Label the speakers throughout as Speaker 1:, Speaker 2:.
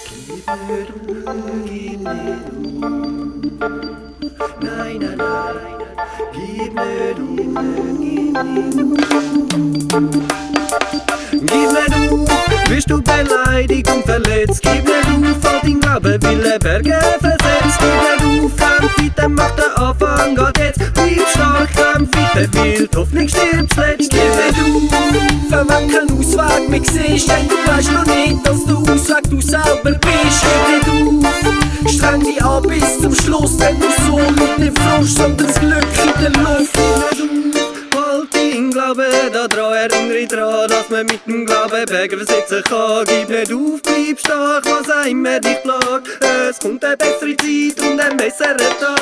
Speaker 1: Gib nicht auf. Nein, nein, nein, gib nicht auf. Gib nicht auf, bist du beleidigt und verletzt. Gib nicht auf, all dein Glauben will Berge versetzt. Gib nicht auf, kämpf weiter, mach den Anfang grad jetzt. Bleib stark, kämpf weiter, weil die Hoffnung stirbt zuletzt. Gib nicht auf, wenn kein Ausweg mehr siehst, denn du weißt noch nicht, dass der Ausweg du selber bist. Gib nicht auf, streng dich an bis zum Schluss, denn du so nicht den Frost, sondern das Glück in der Luft. Gib nicht auf, halt dein Glauben daran, erinnere dich daran, dass man mit dem Glauben Berge versetzen kann. Gib nicht auf, bleib stark, was auch immer dich plagt. Es kommt eine bessere Zeit und ein besserer Tag.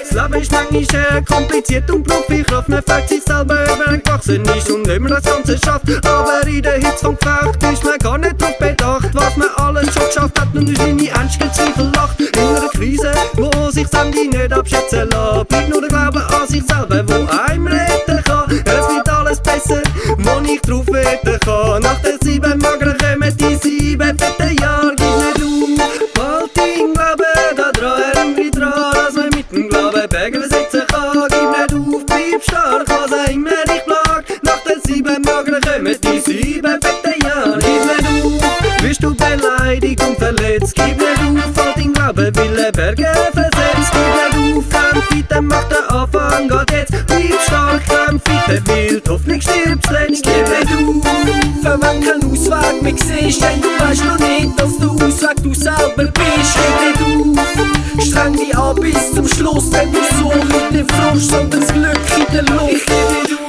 Speaker 1: Das Leben ist manchmal kompliziert und braucht viel Kraft. Man fragt sich selber, ob man gewachsen ist und ob man das Ganze schafft. Aber in der Hitze vom Gefecht ist man gar nicht drauf bedacht, was man alles schon geschafft hat und durch seine ernsten Zweifel lacht. In einer Krise, wo sich das Ende nicht abschätzen lässt, bleibt nur der Glaube an sich selber, wo einem retten kann. Es wird alles besser, wo ich drauf wetten kann. Nach den 7 Magern kommen die 7 fetten Jahre. Gib nicht auf, halt dein Glauben daran, erinnere dich daran, dass man mit dem Glauben Berge versetzen kann. Gib nicht auf, bleib stark, was auch immer dich plagt. Nach den 7 Magern kommen die 7 fetten Jahre. Gib nicht auf, bist du beleidigt und verletzt. Gib nicht auf, all dein Glauben will Berge versetzt. Gib nicht auf, kämpf weiter, mach den Anfang grad jetzt. Bleib stark, kämpf weiter, weil die Hoffnung stirbt zuletzt. Gib nicht auf, wenn kein Ausweg mehr siehst, denn du weißt noch nicht, dass der Ausweg du selber bist. Gib nicht auf, streng dich an bis zum Schluss, denn du so nicht den Frost, sondern das Glück in der Luft. Ich geb nicht auf,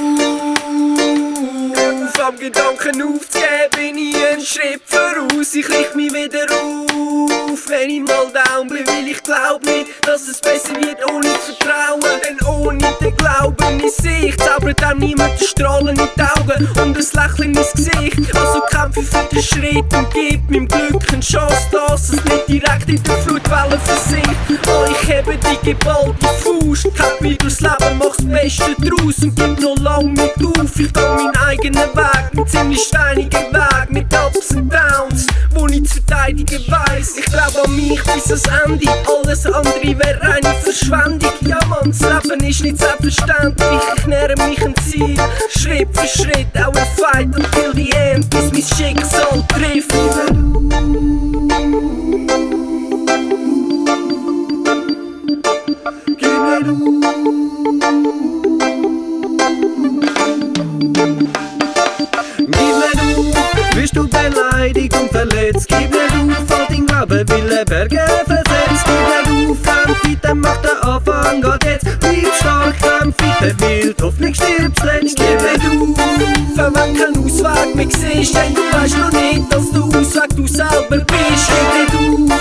Speaker 1: am Gedanken aufzugeben, bin ich einen Schritt voraus. Ich richte mich wieder auf, wenn ich mal down bin, weil ich glaub nicht, dass es besser wird ohne Vertrauen. Denn ohne den Glauben in sich zaubert auch niemand den Strahlen in die Augen und ein Lächeln ins Gesicht. Also kämpfe ich für den Schritt und gib meinem Glück eine Chance, dass es nicht direkt in der Flutwelle versinkt. Oh, ich hebe die geballte Faust, kämpf mich durchs Leben, mach's das Beste draus und gib noch lang nicht auf. Ich geh meinen eigenen Weg, einen ziemlich steinigen Weg, mit Ups und Downs, wo ich zu verteidigen weiss. Ich glaub an mich bis ans Ende, alles andere wäre eine Verschwendung. Ja Mann, das Leben ist nicht selbstverständlich, ich nähere mich an Ziel, Schritt für Schritt, auch ein Fight until the end, bis mein Schicksal trifft. Gib nicht auf, bist du beleidigt und verletzt. Gib nicht auf, all dein Glauben will Berge versetzt. Gib nicht auf, kämpf weiter, mach den Anfang grad jetzt. Bleib stark, kämpf weiter, weil die Hoffnung stirbt zuletzt. Gib nicht auf, wenn kein Ausweg mehr siehst, denn du weißt noch nicht, dass der Ausweg du selber bist. Gib nicht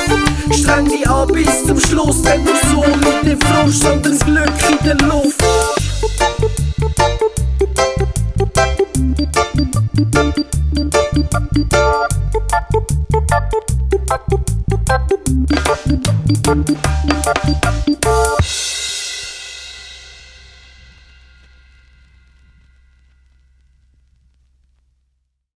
Speaker 1: auf, streng dich an bis zum Schluss, denn du so nicht den Frost, sondern das Glück in der Luft. Thank you.